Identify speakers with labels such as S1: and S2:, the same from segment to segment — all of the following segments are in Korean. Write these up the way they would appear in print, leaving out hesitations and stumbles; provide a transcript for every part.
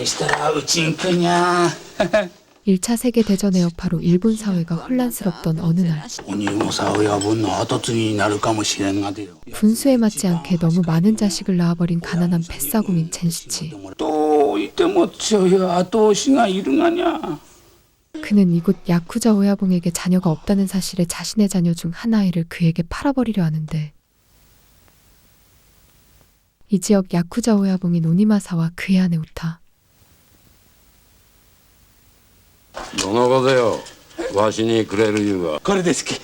S1: にしたらうちんくにゃ
S2: 1차 세계대전의 여파로 일본 사회가 혼란스럽던 어느 날
S1: 鬼政親分の跡継ぎになるかもしれんがでよ
S2: 분수에 맞지 않게 너무 많은 자식을 낳아버린 가난한 뱃사공인 젠시치.
S1: どういても強い後押しがいるがにゃ
S2: 그는 이곳 야쿠자 오야봉에게 자녀가 없다는 사실에 자신의 자녀 중 하나를 그에게 팔아버리려 하는데 이 지역 야쿠자 오야봉인 오니마사와 그의 아내 우타
S3: どのことよわしにくれる言うが
S1: これですき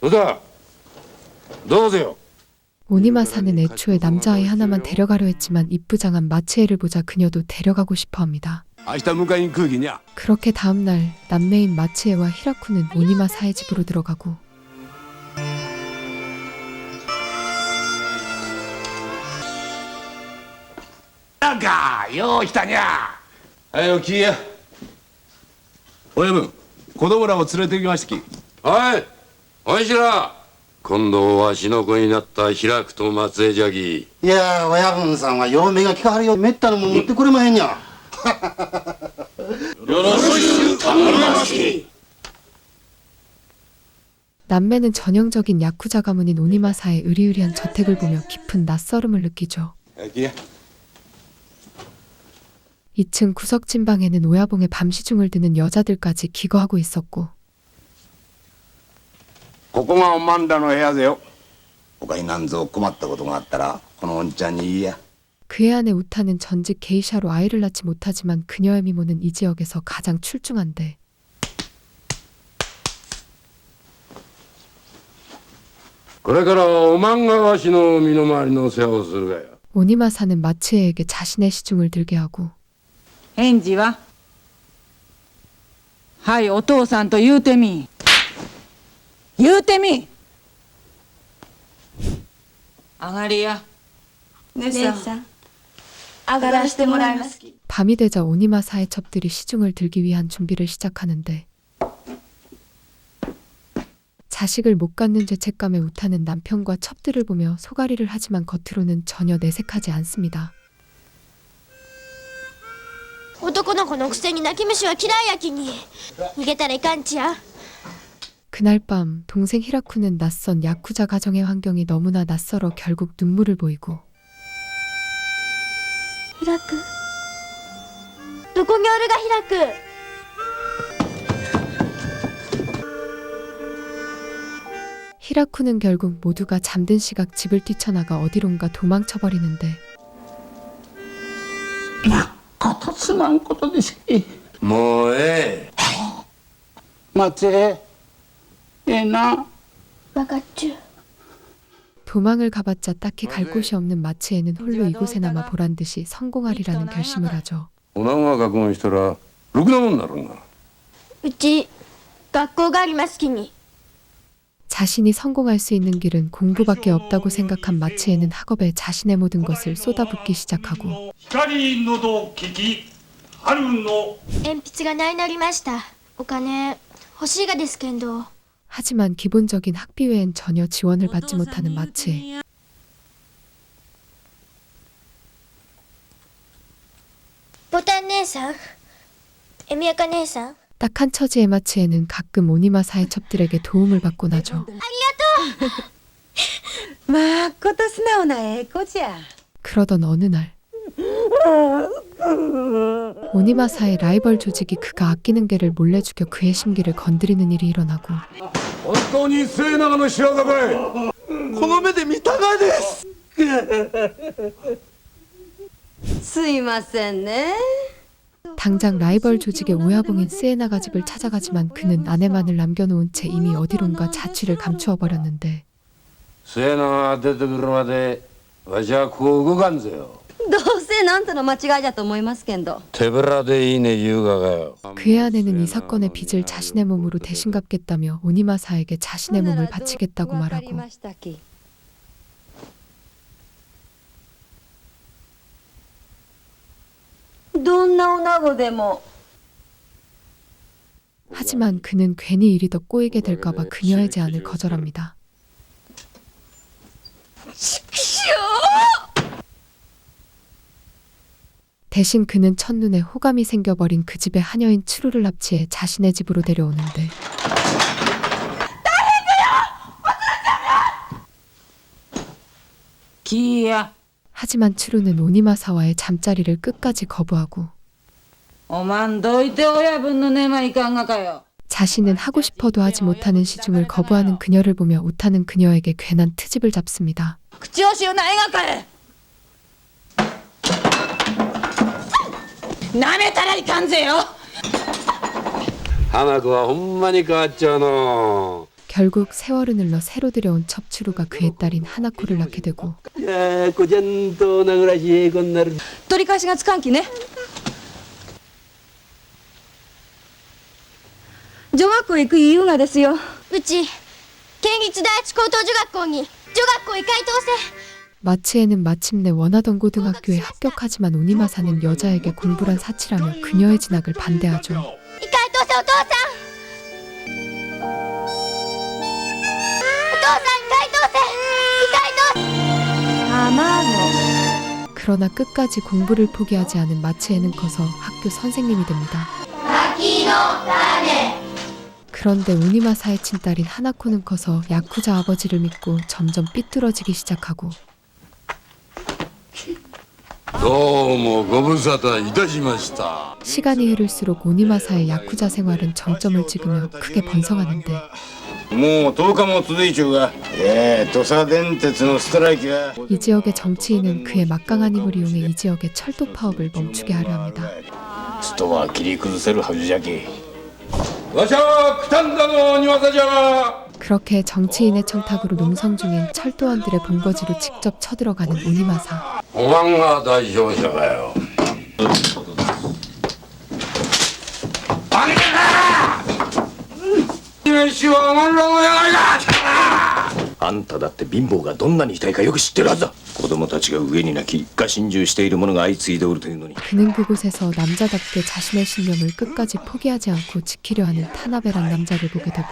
S3: どうだどうぞよ
S2: 오니마사는 애초에 남자아이 하나만 데려가려 했지만 이쁘장한 마치에를 보자 그녀도 데려가고 싶어 합니다.
S3: 明日迎えに来る気にゃ
S2: 그렇게 다음날 남매인 마치에와 히라쿠는 오니마사의 집으로 들어가고
S1: なんかよう来たにゃ
S3: はいおきいや親分子供らを連れてきましたきはいおいしら今度わしの子になった開くと松江じゃき
S4: いやー、親分さんは嫁が聞かはるよ。めったなもん持ってくれまへんにゃ。
S3: よろしく頼みますき
S2: 남매는 전형적인 야쿠자 가문인 오니마사의 으리으리한 저택을 보며 깊은 낯설음을 느끼죠.
S3: きいや
S2: 2층 구석진 방에는 오야봉의 밤시중을 드는 여자들까지 기거하고 있었고
S3: ここがおまんらの部屋ぜよ
S4: 他に何ぞ困ったことがあったら、このおんちゃんに言いや。
S2: 그의 아내 우타는 전직 게이샤로 아이를 낳지 못하지만 그녀의 미모는 이 지역에서 가장 출중한데
S3: これからはおまんがわしの身の回りの世話をするがや
S2: 오니마사는 마츠에에게 자신의 시중을 들게 하고
S5: 返事ははいお父さんと言うてみ言うてみ上がりや
S6: 姉さん上がらしてもらいますき
S2: 밤이 되자 오니마사의 첩들이 시중을 들기 위한 준비를 시작하는데 자식을 못 갖는 죄책감에 우타는 남편과 첩들을 보며 소가리를 하지만 겉으로는 전혀 내색하지 않습니다.
S6: 男の子のくせに泣き虫は嫌いやきに逃げたらいかんちや
S2: 그날 밤 동생 히라쿠는 낯선 야쿠자 가정의 환경이 너무나 낯설어 결국 눈물을 보이고
S6: 開くどこにおるが開く
S2: 히라쿠는 결국 모두가 잠든 시각 집을 뛰쳐나가 어디론가 도망쳐버리는데
S1: かとすまんことですき
S3: もうええ
S1: 松江ええな
S6: 分かっちゅう
S2: 도망을 가봤자 딱히 갈 곳이 없는 마치에는 홀로 이곳에 남아 보란듯이 성공하리라는 결심을 하죠.
S3: おなが学問したらろくなもんなるんが
S6: うち学校がありますきに
S2: 자신이 성공할 수 있는 길은 공부밖에 없다고 생각한 마치에는 학업에 자신의 모든 것을 쏟아붓기 시작하고
S7: 光のど聞き春の
S6: 鉛筆がないなりましたお金欲しいがですけんど
S2: 하지만 기본적인 학비 외엔 전혀 지원을 받지 못하는 마치에
S6: ボタン姉さんエミヤカ姉さん
S2: 딱한 처지의 마치에는 가끔 오니마사의 첩들에게 도움을 받곤 하죠.
S5: まこと素直なええ子じゃ
S2: 그러던 어느 날 오니마사의 라이벌 조직이 그가 아끼는 개를 몰래 죽여 그의 심기를 건드리는 일이 일어나고
S3: 本当に末永の仕業かい
S4: この目で見たがです。
S5: すいませんね
S2: 당장 라이벌 조직의 오야봉인 스에나가 집을 찾아가지만 그는 아내만을 남겨놓은 채 이미 어디론가 자취를 감추어 버렸는데
S3: 末永が出てくるまでわしはここ動かんぜよ
S5: どうせなんとの間違いじゃと思いますけんど
S3: 手ぶらでいいね言うがかよ
S2: 그의 아내는 이 사건의 빚을 자신의 몸으로 대신 갚겠다며 오니마사에게 자신의 몸을 바치겠다고 말하고
S5: どんな女子でも
S2: 하지만 그는 괜히 일이 더 꼬이게 될까봐 그녀의 제안을 거절합니다. 대신 그는 첫눈에 호감이 생겨버린 그 집의 하녀인 추루를 납치해 자신의 집으로 데려오는데
S5: 기야.
S2: 하지만 추루는 오니마사와의 잠자리를 끝까지 거부하고
S5: おまんどいて親分の寝間いかんがかよ。
S2: 자신은 하고 싶어도 하지 못하는 시중을 거부하는 그녀를 보며 오타는 그녀에게 괜한 트집을 잡습니다.
S5: 口をしゅうないがかえ。なめたらいかんぜよ。
S3: 花子はほんまに変わっちゃうの
S2: 결국 세월을 늘러 새로 들여온 첩추루가 그의 딸인 하나코를 낳게 되고
S3: いやこじゃんと名暮らしええ子になる
S5: 取り返しがつかんきね。女学校行く理由がですよ。
S6: うち県立第一高等女学校に女学校へ回答せ
S2: 마츠에는 마침내 원하던 고등학교에 합격하지만 오니마사는 여자에게 공부란 사치라며 그녀의 진학을 반대하죠.
S6: 回答せお父さん回答せ
S5: 卵。
S2: 그러나 끝까지 공부를 포기하지 않은 마츠에는 커서 학교 선생님이 됩니다. 그런데 오니마사의 친딸인 하나코는 커서 야쿠자 아버지를 믿고 점점 삐뚤어지기 시작하고
S3: どうもご無沙汰いたしました
S2: 시간이 흐를수록 오니마사의 야쿠자 생활은 정점을 찍으며 크게 번성하는데
S4: もう10日も続いちゅうが土佐電鉄のストライキが
S2: 이 지역의 정치인은 그의 막강한 힘을 이용해 이 지역의 철도 파업을 멈추게 하려 합니다.
S4: ストは切り崩せるはずじゃき
S3: わしゃ九反田の庭さじゃ
S2: 그렇게 정치인의 청탁으로 농성 중인 철도원들의 본거지로 직접 쳐들어가는 오니마사.
S3: おまんが代表者かよあげてか飯はおまんらのやがいか
S8: あんただって貧乏がどんなに痛いかよく知ってるはずだ。子供たちが上に泣き一家心中している者が相次いでおるというのに
S2: 그는 그곳에서 남자답게 자신의 신념을 끝까지 포기하지 않고 지키려 하는 타나베란 남자를 보게 되고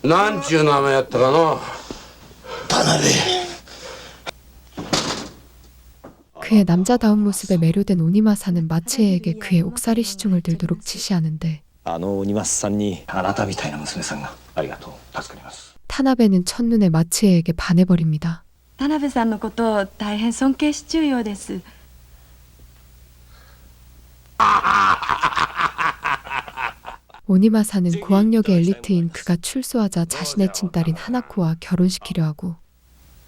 S3: なんちゅう名前やったかの
S2: 그의 남자다운 모습에 매료된 오니마사는 마츠에에게 그의 옥살이 시중을 들도록 지시하는데
S8: あのお庭さんにあなたみたいな娘さんがありがとう助かります
S2: 타나베는 첫눈에 마츠에에게 반해버립니다.
S9: 田辺さんのことを大変尊敬しちゅうようです。
S2: 오니마사는 고학력의 엘리트인 그가 출소하자 자신의 친딸인 하나코와 결혼시키려 하고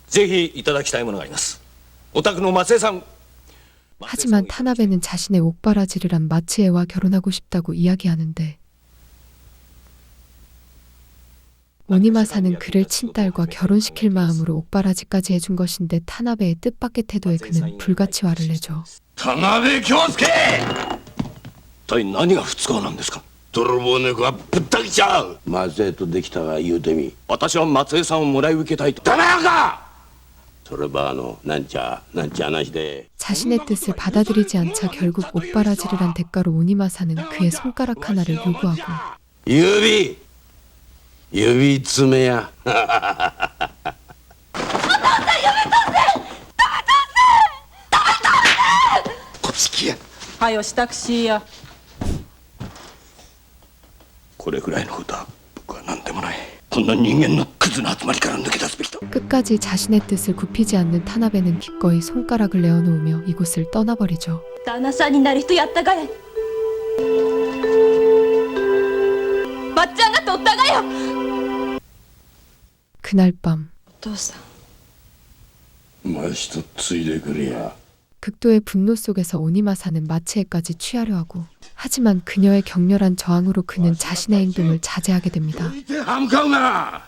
S8: ぜひいただきたいものがありますお宅の松江さん
S2: 하지만 타나베는 자신의 옥바라지를 한 마츠에와 결혼하고 싶다고 이야기하는데 오니마사는 그를 친딸과 결혼시킬 마음으로 옥바라지까지 해준 것인데 타나베의 뜻밖의 태도에 그는 불같이 화를 내죠.
S3: 田辺京介
S8: 一体何が不都合なんですか
S3: 泥棒猫がぶった切っちゃう松江とできたが言うてみ
S8: 私は松江さんをもらい受けたいと
S3: ダメやんかそればなんちゃ話で
S2: 자신의 뜻을 받아들이지 않자 결국 옥바라지를 한 대가로 오니마사는 그의 손가락 하나를 요구하고
S3: 指爪や
S8: こつきや
S5: はよしタクシーや。
S8: これぐらいのことは僕は何でもないこんな人間のクズの集まりから抜け出すべきだ
S2: 끝까지 자신의 뜻을 굽히지 않는 타나베는 기꺼이 손가락을 내어놓으며 이곳을 떠나버리죠.
S9: 旦那さんになる人やったがや。ばっちゃんが取ったがよ。
S2: 그날 밤
S9: お父さん。
S3: ましとついでくれや
S2: 극도의 분노 속에서 오니마사는 마츠에까지 취하려 하고 하지만 그녀의 격렬한 저항으로 그는 자신의 행동을 자제하게 됩니다.
S3: 歯向かうな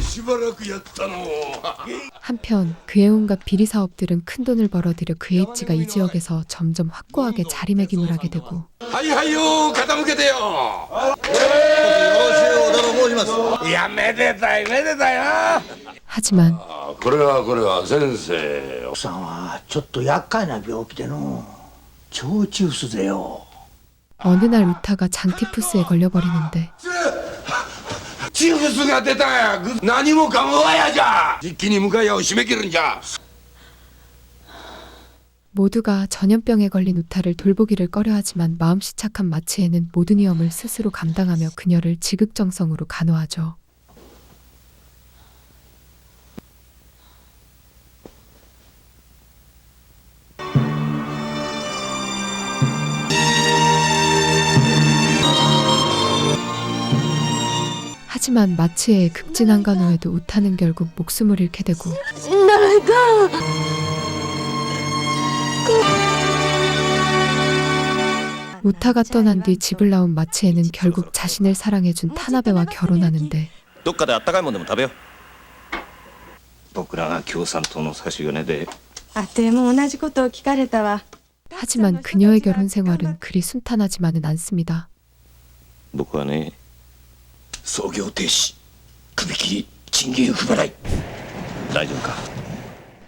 S3: しばらくやったの
S2: 한편 그의 온갖 비리 사업들은 큰돈을 벌어들여 그의 입지가 이 지역에서 점점 확고하게 자리매김을 하게 되고
S3: はいはいよ傾けてよいやめでたいな
S2: 하지만
S3: これは先生
S10: 奥さんはちょっと厄介な病気での
S8: 腸チュースぜよ。
S2: 어느 날 우타가 장티푸스에 걸려버리는데
S3: チフスが出たや何もかもわやじゃ一気に向かい合を締め切るんじゃ
S2: 모두가 전염병에 걸린 우타를 돌보기를 꺼려하지만 마음씨 착한 마치에는 모든 위험을 스스로 감당하며 그녀를 지극정성으로 간호하죠. 하지만 마치의 극진한 간호에도 우타는 결국 목숨을 잃게 되고 우타가 떠난 뒤 집을 나온 마치에는 결국 자신을 사랑해준 타나베와 결혼하는데
S8: どっかであったかいもんでも食べよう。僕らが共産党の差し金で。
S9: あても同じことを聞かれたわ。
S2: 하지만 그녀의 결혼 생활은 그리 순탄하지만은 않습니다.
S8: 僕はね、操業停止、首切り、賃金不払い。大丈夫か。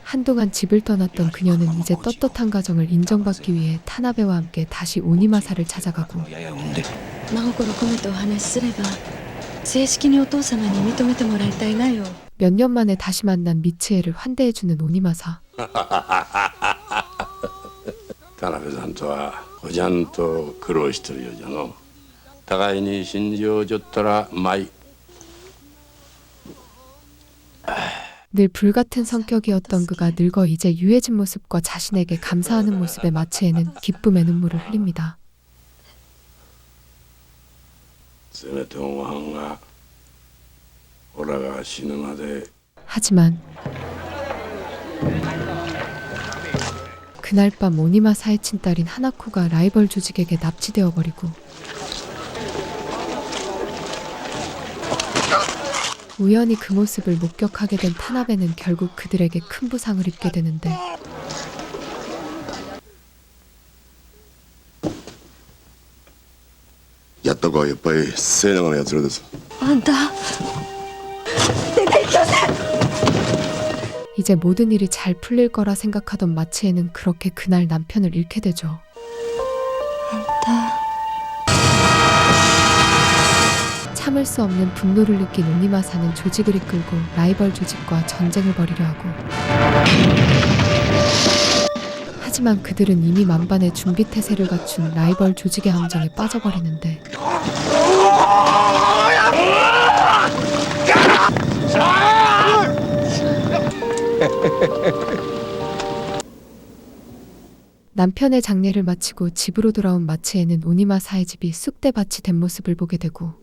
S2: 한동안 집을 떠났던 그녀는 이제 떳떳한 가정을 인정받기 위해 타나베와 함께 다시 오니마사를 찾아가고
S8: やや産んで。
S9: 真心込めてお話しすれば正式にお父様に認めてもらいたいなよ。
S2: 몇 년 만에 다시 만난 미츠에를 환대해주는 오니마사.
S3: 田辺さんとはおじゃんと苦労してるようじゃの互いに信じをじょったらまい
S2: 늘 불같은 성격이었던 그가 늙어 이제 유해진 모습과 자신에게 감사하는 모습에 마치에는 기쁨의 눈물을 흘립니다.
S3: せめておまんがオラが死ぬまで
S2: 하지만 그날 밤 오니마사의 친딸인 하나코가 라이벌 조직에게 납치되어 버리고 우연히 그 모습을 목격하게 된 타나베는 결국 그들에게 큰 부상을 입게 되는데
S3: やったかやっぱり末永のやつらです
S9: あんた
S2: 이제 모든 일이 잘 풀릴 거라 생각하던 마치에는 그렇게 그날 남편을 잃게 되죠. 참을 수 없는 분노를 느낀 오니마사는 조직을 이끌고 라이벌 조직과 전쟁을 벌이려 하고 하지만 그들은 이미 만반의 준비 태세를 갖춘 라이벌 조직의 함정에 빠져버리는데 남편의 장례를 마치고 집으로 돌아온 마치에는 오니마사의 집이 쑥대밭이 된 모습을 보게 되고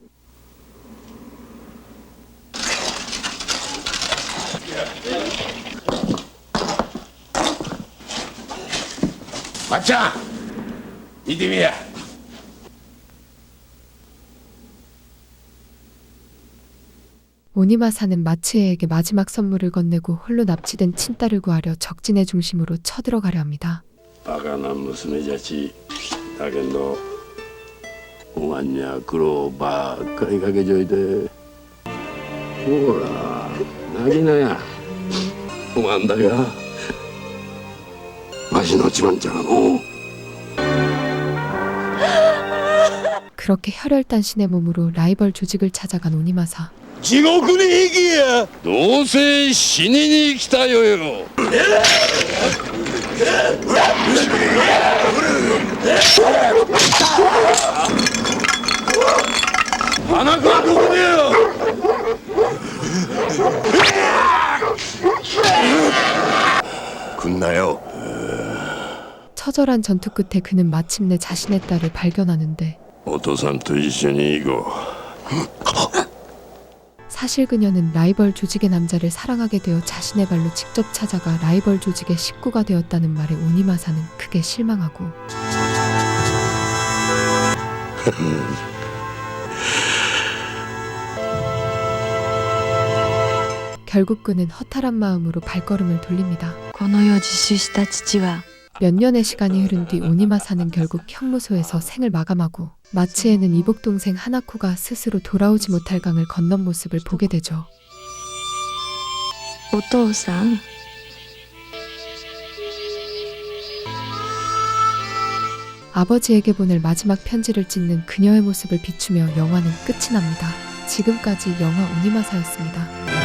S3: 맞자 이dim이야
S2: 오니마사는 마치에에게 마지막 선물을 건네고 홀로 납치된 친딸을 구하려 적진의 중심으로 쳐들어가려 합니다.
S3: バカな娘じゃしだけどおまんには苦労ばっかりかけちょいてほら泣きなやおまんだがわしの自慢じゃがの
S2: 그렇게 혈혈단신의 몸으로 라이벌 조직을 찾아간 오니마사.
S3: 地獄に行きやどうせ死にに来たよよ花子はここでよ 군나요.
S2: 처절한 전투 끝에 그는 마침내 자신의 딸을 발견하는데
S3: お父さんと一緒に行こ
S2: 사실 그녀는 라이벌 조직의 남자를 사랑하게 되어 자신의 발로 직접 찾아가 라이벌 조직의 식구가 되었다는 말에 오니마사는 크게 실망하고 결국 그는 허탈한 마음으로 발걸음을 돌립니다.
S9: この世を自首した父は
S2: 몇 년의 시간이 흐른 뒤 오니마사는 결국 형무소에서 생을 마감하고 마치에는 이복 동생 하나코가 스스로 돌아오지 못할 강을 건넌 모습을 보게 되죠.
S9: お父さん
S2: 아버지에게 보낼 마지막 편지를 찢는 그녀의 모습을 비추며 영화는 끝이 납니다. 지금까지 영화 오니마사였습니다.